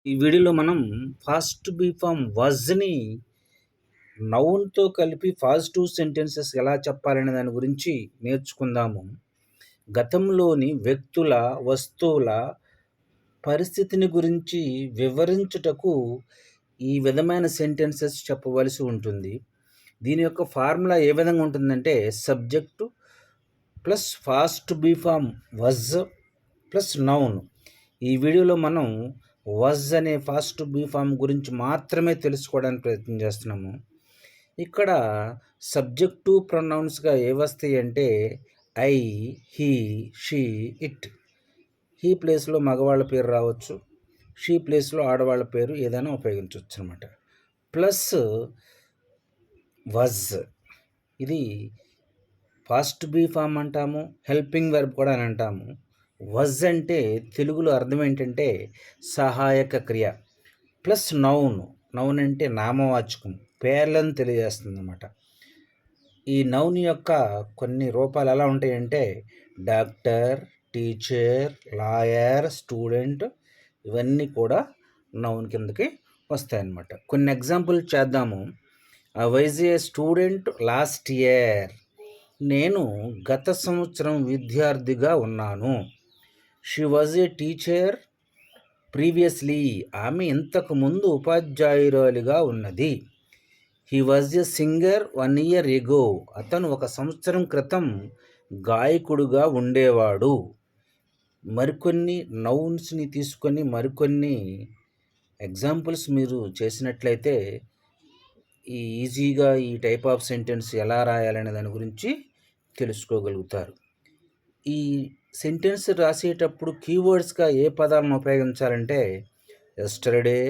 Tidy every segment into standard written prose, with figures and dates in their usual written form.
ఈ వీడియోలో మనం ఫాస్ట్ బీఫామ్ వాజ్‌ని నౌన్‌తో కలిపి పాజిటివ్ సెంటెన్సెస్ ఎలా చెప్పాలనే దాని గురించి నేర్చుకుందాము. గతంలోని వ్యక్తుల, వస్తువుల పరిస్థితిని గురించి వివరించుటకు ఈ విధమైన సెంటెన్సెస్ చెప్పవలసి ఉంటుంది. దీని యొక్క ఫార్ములా ఏ విధంగా ఉంటుందంటే subject plus past be form was plus noun. ఈ వీడియోలో మనం వాజ్ అనే ఫాస్ట్ బీఫామ్ గురించి మాత్రమే తెలుసుకోవడానికి ప్రయత్నం చేస్తున్నాము. ఇక్కడ సబ్జెక్టు ప్రొనౌన్స్గా ఏవస్తాయి అంటే I, he, she, it. He ప్లేస్లో మగవాళ్ళ పేరు రావచ్చు, షీ ప్లేస్లో ఆడవాళ్ళ పేరు ఏదైనా ఉపయోగించవచ్చు అనమాట. ప్లస్ వాజ్, ఇది ఫాస్ట్ బీఫామ్ అంటాము, హెల్పింగ్ వెర్బ్ కూడా అని అంటాము. వాజ్ అంటే తెలుగులో అర్థం ఏంటంటే సహాయక క్రియ. ప్లస్ నౌన్, నౌన్ అంటే నామవాచకం, పేర్లను తెలియజేస్తుంది అన్నమాట. ఈ నౌన్ యొక్క కొన్ని రూపాలు ఎలా ఉంటాయంటే డాక్టర్, టీచర్, లాయర్, స్టూడెంట్, ఇవన్నీ కూడా నౌన్ కిందకి వస్తాయన్నమాట. కొన్ని ఎగ్జాంపుల్ చేద్దాము. I was a student last year. నేను గత సంవత్సరం విద్యార్థిగా ఉన్నాను. She was a teacher previously. ఆమె ఇంతకు ముందు ఉపాధ్యాయురాలిగా ఉన్నది. He was a singer 1 year ఎగో. అతను 1 సంవత్సరం క్రితం గాయకుడుగా ఉండేవాడు. మరికొన్ని నౌన్స్ని తీసుకొని మరికొన్ని ఎగ్జాంపుల్స్ మీరు చేసినట్లయితే ఈజీగా ఈ టైప్ ఆఫ్ సెంటెన్స్ ఎలా రాయాలనే దాని గురించి తెలుసుకోగలుగుతారు. ఈ సెంటెన్స్ రాసేటప్పుడు కీవర్డ్స్గా ఏ పదాలను ఉపయోగించాలంటే ఎస్టర్డే,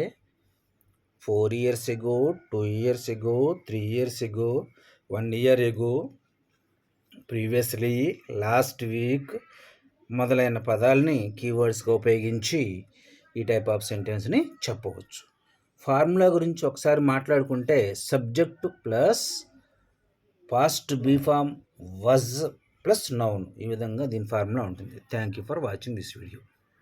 4 years ఎగో, 2 years ఎగో, 3 years ఎగో, 1 year ఎగో, ప్రీవియస్లీ, లాస్ట్ వీక్ మొదలైన పదాలని కీవర్డ్స్గా ఉపయోగించి ఈ టైప్ ఆఫ్ సెంటెన్స్ని చెప్పవచ్చు. ఫార్ములా గురించి ఒకసారి మాట్లాడుకుంటే subject plus past be form was plus noun, ఈ విధంగా దీని ఫార్ములా ఉంటుంది. Thank you for watching this video.